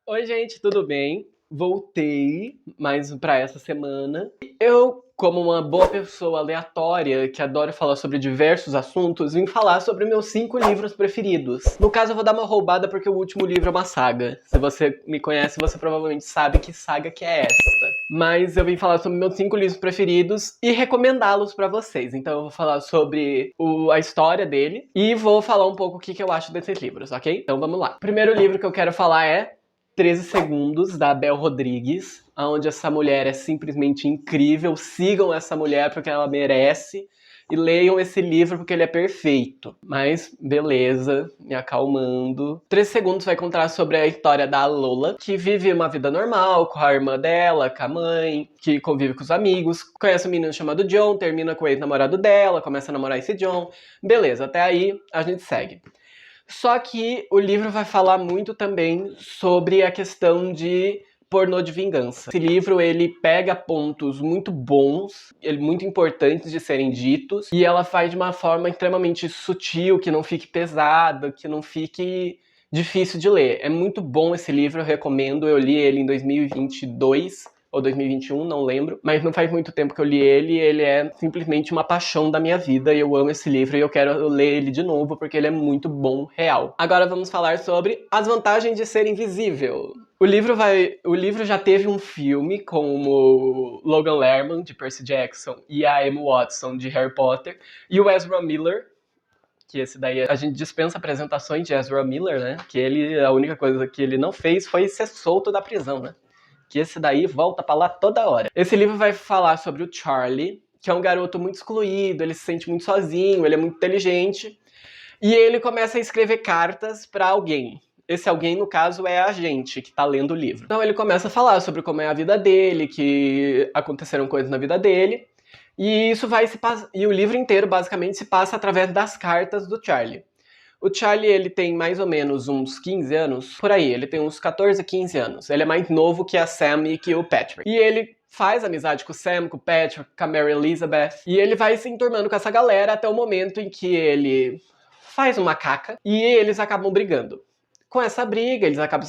Oi, gente, tudo bem? Voltei mais pra essa semana. Eu, como uma boa pessoa aleatória que adora falar sobre diversos assuntos, vim falar sobre meus 5 livros preferidos. No caso, eu vou dar uma roubada porque o último livro é uma saga. Se você me conhece, você provavelmente sabe que saga que é esta. Mas eu vim falar sobre meus 5 livros preferidos e recomendá-los pra vocês. Então eu vou falar sobre a história dele e vou falar um pouco o que eu acho desses livros, ok? Então vamos lá. O primeiro livro que eu quero falar é 13 Segundos, da Bel Rodrigues, onde essa mulher é simplesmente incrível. Sigam essa mulher porque ela merece e leiam esse livro porque ele é perfeito. Mas, beleza, me acalmando. 13 Segundos vai contar sobre a história da Lola, que vive uma vida normal com a irmã dela, com a mãe, que convive com os amigos, conhece um menino chamado John, termina com o ex-namorado dela, começa a namorar esse John. Beleza, até aí a gente segue. Só que o livro vai falar muito também sobre a questão de pornô de vingança. Esse livro, ele pega pontos muito bons, muito importantes de serem ditos, e ela faz de uma forma extremamente sutil, que não fique pesada, que não fique difícil de ler. É muito bom esse livro, eu recomendo. Eu li ele em 2022, ou 2021, não lembro, mas não faz muito tempo que eu li ele e ele é simplesmente uma paixão da minha vida e eu amo esse livro e eu quero ler ele de novo porque ele é muito bom, real. Agora vamos falar sobre as vantagens de ser invisível. O livro já teve um filme com o Logan Lerman, de Percy Jackson, e a Emma Watson, de Harry Potter, e o Ezra Miller, que esse daí a gente dispensa apresentações de Ezra Miller, né? Que a única coisa que ele não fez foi ser solto da prisão, né? Que esse daí volta pra lá toda hora. Esse livro vai falar sobre o Charlie, que é um garoto muito excluído, ele se sente muito sozinho, ele é muito inteligente, e ele começa a escrever cartas pra alguém. Esse alguém, no caso, é a gente que tá lendo o livro. Então ele começa a falar sobre como é a vida dele, que aconteceram coisas na vida dele, e isso vai se passar. E o livro inteiro, basicamente, se passa através das cartas do Charlie. O Charlie, ele tem mais ou menos uns 15 anos, por aí, ele tem uns 14, 15 anos. Ele é mais novo que a Sam e que o Patrick. E ele faz amizade com o Sam, com o Patrick, com a Mary Elizabeth. E ele vai se enturmando com essa galera até o momento em que ele faz uma caca e eles acabam brigando. Com essa briga, eles acabam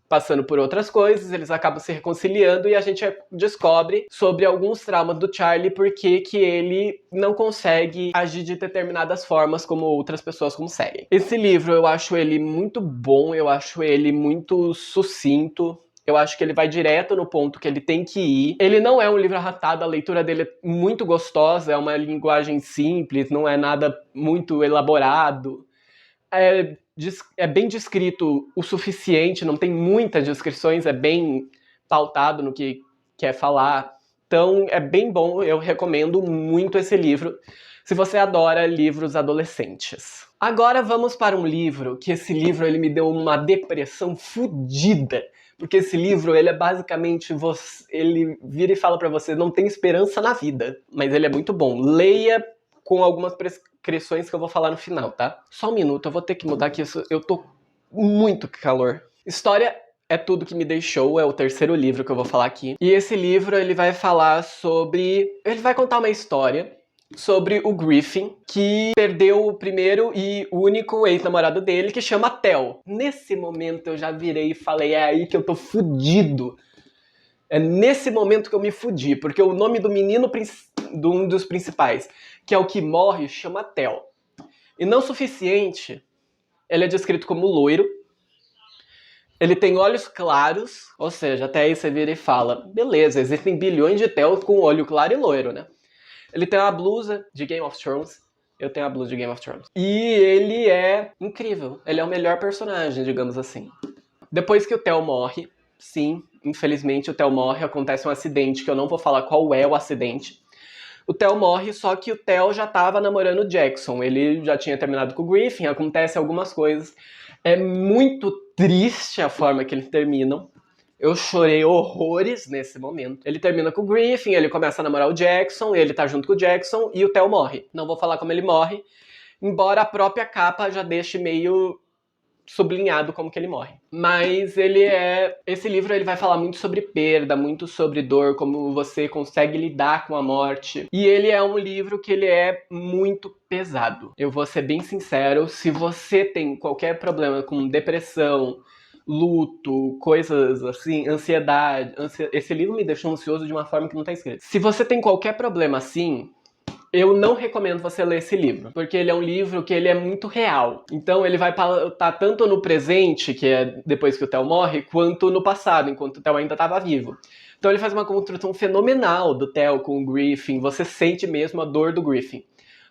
passando por outras coisas, eles acabam se reconciliando e a gente descobre sobre alguns traumas do Charlie, porque que ele não consegue agir de determinadas formas como outras pessoas conseguem. Esse livro, eu acho ele muito bom, eu acho ele muito sucinto. Eu acho que ele vai direto no ponto que ele tem que ir. Ele não é um livro arrastado, a leitura dele é muito gostosa, é uma linguagem simples, não é nada muito elaborado. É bem descrito o suficiente, não tem muitas descrições, é bem pautado no que quer falar. Então é bem bom, eu recomendo muito esse livro, se você adora livros adolescentes. Agora vamos para um livro, que esse livro ele me deu uma depressão fodida. Porque esse livro, ele é basicamente, ele vira e fala pra você, não tem esperança na vida. Mas ele é muito bom. Leia com algumas prescrições que eu vou falar no final, tá? Só um minuto, eu vou ter que mudar aqui, eu tô muito calor. História é tudo que me deixou, é o terceiro livro que eu vou falar aqui. E esse livro, ele vai falar sobre... Ele vai contar uma história sobre o Griffin, que perdeu o primeiro e único ex-namorado dele, que chama Theo. Nesse momento eu já virei e falei, é aí que eu tô fudido. É nesse momento que eu me fudi, porque o nome do menino, de um dos principais, que é o que morre, chama Theo. E não o suficiente, ele é descrito como loiro, ele tem olhos claros, ou seja, até aí você vira e fala, beleza, existem bilhões de Theos com olho claro e loiro, né? Ele tem uma blusa de Game of Thrones. Eu tenho a blusa de Game of Thrones. E ele é incrível. Ele é o melhor personagem, digamos assim. Depois que o Theo morre, sim, infelizmente o Theo morre, acontece um acidente, que eu não vou falar qual é o acidente. O Theo morre, só que o Theo já tava namorando o Jackson. Ele já tinha terminado com o Griffin, acontece algumas coisas. É muito triste a forma que eles terminam. Eu chorei horrores nesse momento. Ele termina com o Griffin, ele começa a namorar o Jackson, ele tá junto com o Jackson e o Theo morre. Não vou falar como ele morre, embora a própria capa já deixe meio sublinhado como que ele morre. Mas esse livro ele vai falar muito sobre perda, muito sobre dor, como você consegue lidar com a morte. E ele é um livro que ele é muito pesado. Eu vou ser bem sincero, se você tem qualquer problema com depressão, luto, coisas assim, ansiedade. Esse livro me deixou ansioso de uma forma que não tá escrito. Se você tem qualquer problema assim, eu não recomendo você ler esse livro, porque ele é um livro que ele é muito real. Então ele vai estar tanto no presente, que é depois que o Theo morre, quanto no passado, enquanto o Theo ainda estava vivo. Então ele faz uma construção fenomenal do Theo com o Griffin, você sente mesmo a dor do Griffin.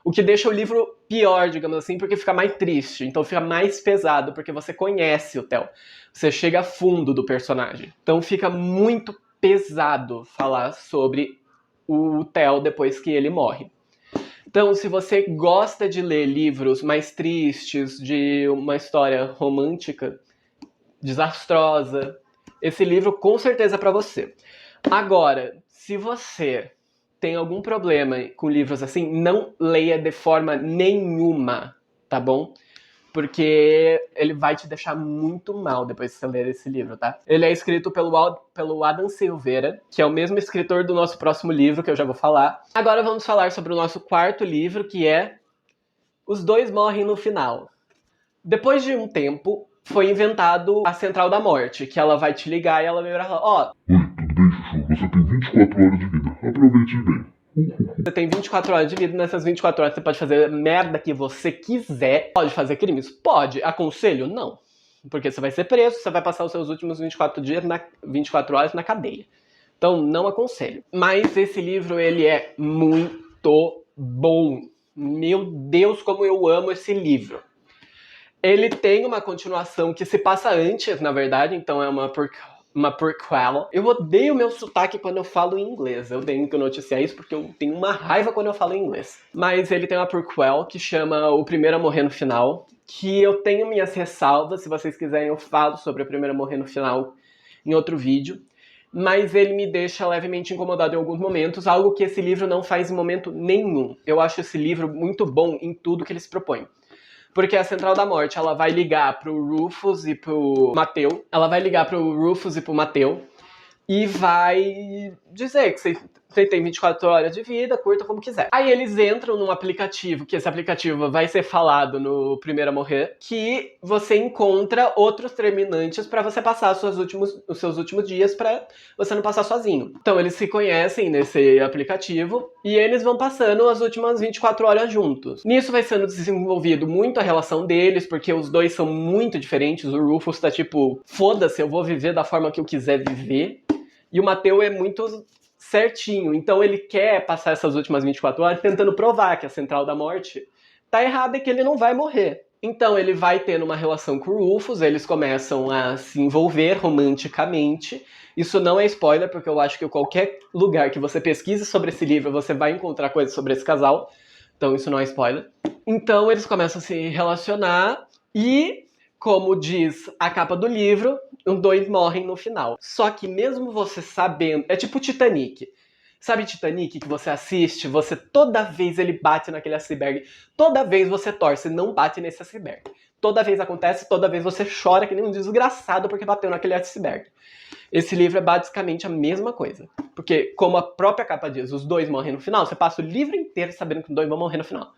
O que deixa o livro pior, digamos assim, porque fica mais triste, então fica mais pesado, porque você conhece o Theo. Você chega a fundo do personagem. Então fica muito pesado falar sobre o Theo depois que ele morre. Então, se você gosta de ler livros mais tristes, de uma história romântica, desastrosa, esse livro com certeza é para você. Agora, se você tem algum problema com livros assim, não leia de forma nenhuma, tá bom? Porque ele vai te deixar muito mal depois que você ler esse livro, tá? Ele é escrito pelo Adam Silveira, que é o mesmo escritor do nosso próximo livro, que eu já vou falar. Agora vamos falar sobre o nosso quarto livro, que é Os Dois Morrem no Final. Depois de um tempo, foi inventado a Central da Morte, que ela vai te ligar e ela vai falar, ó... Oi, tudo bem, Chuchu? Você tem 24 horas de vida. Aproveite bem. Você tem 24 horas de vida, nessas 24 horas você pode fazer merda que você quiser. Pode fazer crimes? Pode. Aconselho? Não. Porque você vai ser preso, você vai passar os seus últimos 24 horas na cadeia. Então, não aconselho. Mas esse livro, ele é muito bom. Meu Deus, como eu amo esse livro. Ele tem uma continuação que se passa antes, na verdade, então é uma prequel. Eu odeio meu sotaque quando eu falo em inglês. Eu tenho que noticiar isso porque eu tenho uma raiva quando eu falo em inglês. Mas ele tem uma prequel que chama O Primeiro a Morrer no Final, que eu tenho minhas ressalvas. Se vocês quiserem, eu falo sobre O Primeiro a Morrer no Final em outro vídeo. Mas ele me deixa levemente incomodado em alguns momentos, algo que esse livro não faz em momento nenhum. Eu acho esse livro muito bom em tudo que ele se propõe. Porque a Central da Morte, ela vai ligar pro Rufus e pro Mateu. Ela vai ligar pro Rufus e pro Mateu. E vai dizer que você tem 24 horas de vida, curta como quiser. Aí eles entram num aplicativo, que esse aplicativo vai ser falado no Primeiro a Morrer, que você encontra outros terminantes pra você passar os seus últimos dias pra você não passar sozinho. Então eles se conhecem nesse aplicativo e eles vão passando as últimas 24 horas juntos. Nisso vai sendo desenvolvido muito a relação deles, porque os dois são muito diferentes. O Rufus tá tipo, foda-se, eu vou viver da forma que eu quiser viver. E o Mateu é muito certinho, então ele quer passar essas últimas 24 horas tentando provar que a Central da Morte tá errada e que ele não vai morrer. Então ele vai tendo uma relação com o Rufus, eles começam a se envolver romanticamente. Isso não é spoiler, porque eu acho que qualquer lugar que você pesquise sobre esse livro, você vai encontrar coisas sobre esse casal. Então isso não é spoiler. Então eles começam a se relacionar e, como diz a capa do livro, os dois morrem no final. Só que mesmo você sabendo... É tipo Titanic. Sabe Titanic que você assiste, você toda vez ele bate naquele iceberg. Toda vez você torce, não bate nesse iceberg. Toda vez acontece, toda vez você chora que nem um desgraçado porque bateu naquele iceberg. Esse livro é basicamente a mesma coisa. Porque, como a própria capa diz, os dois morrem no final, você passa o livro inteiro sabendo que os dois vão morrer no final.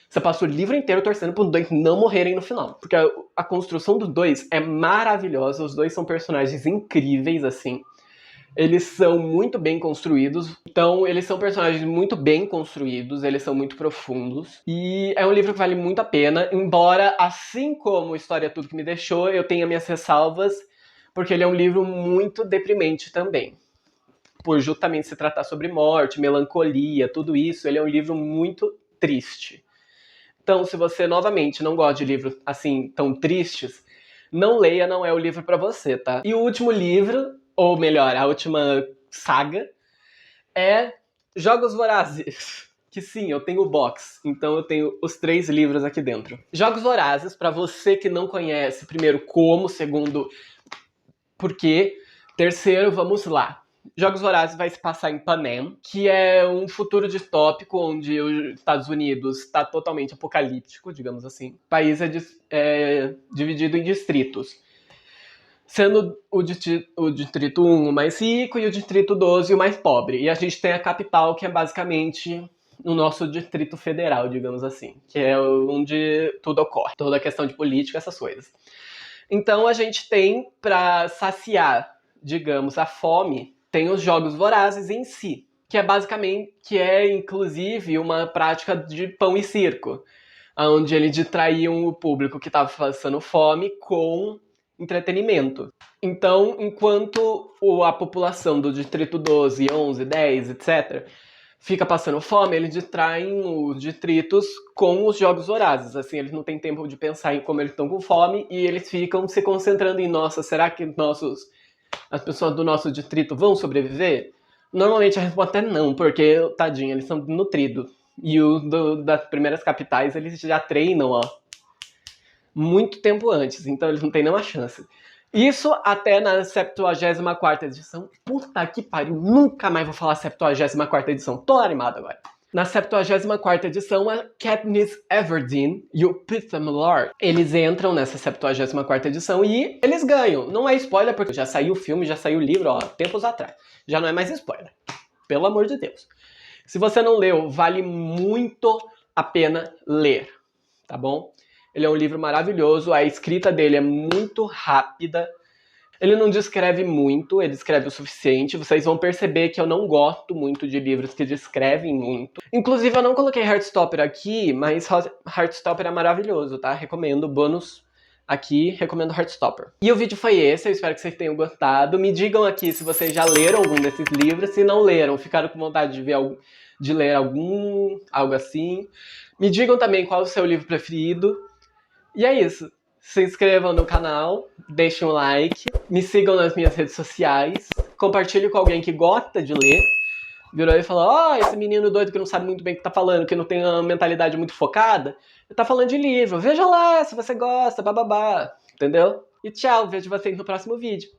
Você passa o livro inteiro torcendo para os dois não morrerem no final. Porque a construção dos dois é maravilhosa. Os dois são personagens incríveis, assim. Eles são muito bem construídos. Então, eles são personagens muito bem construídos. Eles são muito profundos. E é um livro que vale muito a pena. Embora, assim como História Tudo Que Me Deixou, eu tenha minhas ressalvas. Porque ele é um livro muito deprimente também. Por justamente se tratar sobre morte, melancolia, tudo isso. Ele é um livro muito triste. Então, se você, novamente, não gosta de livros, assim, tão tristes, não leia, não é o livro pra você, tá? E o último livro, ou melhor, a última saga, é Jogos Vorazes. Que sim, eu tenho o box, então eu tenho os 3 livros aqui dentro. Jogos Vorazes, pra você que não conhece, primeiro, como, segundo, por quê, terceiro, vamos lá. Jogos Vorazes vai se passar em Panem, que é um futuro distópico onde os Estados Unidos está totalmente apocalíptico, digamos assim. O país é dividido em distritos, sendo o distrito 1 o mais rico e o distrito 12 o mais pobre. E a gente tem a capital, que é basicamente o nosso distrito federal, digamos assim, que é onde tudo ocorre, toda a questão de política, essas coisas. Então a gente tem, pra saciar, digamos, a fome, tem os jogos vorazes em si, que é basicamente, inclusive uma prática de pão e circo, onde eles distraíam o público que estava passando fome com entretenimento. Então, enquanto a população do Distrito 12, 11, 10, etc., fica passando fome, eles distraem os distritos com os jogos vorazes. Assim, eles não têm tempo de pensar em como eles estão com fome e eles ficam se concentrando em, nossa, será que as pessoas do nosso distrito vão sobreviver? Normalmente a resposta é não, porque, tadinho, eles são nutridos. E das primeiras capitais, eles já treinam, ó, muito tempo antes, então eles não têm nenhuma chance. Isso até na 74ª edição. Puta que pariu, nunca mais vou falar 74ª edição. Tô animado agora. Na 74ª edição, a Katniss Everdeen e o Peter Millar, eles entram nessa 74ª edição e eles ganham. Não é spoiler, porque já saiu o filme, já saiu o livro, ó, tempos atrás. Já não é mais spoiler. Pelo amor de Deus. Se você não leu, vale muito a pena ler, tá bom? Ele é um livro maravilhoso, a escrita dele é muito rápida. Ele não descreve muito, ele descreve o suficiente. Vocês vão perceber que eu não gosto muito de livros que descrevem muito. Inclusive, eu não coloquei Heartstopper aqui, mas Heartstopper é maravilhoso, tá? Recomendo, bônus aqui, recomendo Heartstopper. E o vídeo foi esse, eu espero que vocês tenham gostado. Me digam aqui se vocês já leram algum desses livros. Se não leram, ficaram com vontade de ler algo assim. Me digam também qual é o seu livro preferido. E é isso. Se inscrevam no canal, deixem um like, me sigam nas minhas redes sociais, compartilhem com alguém que gosta de ler. Virou e falou, ó, esse menino doido que não sabe muito bem o que tá falando, que não tem uma mentalidade muito focada, tá falando de livro. Veja lá se você gosta, bababá. Entendeu? E tchau, vejo vocês no próximo vídeo.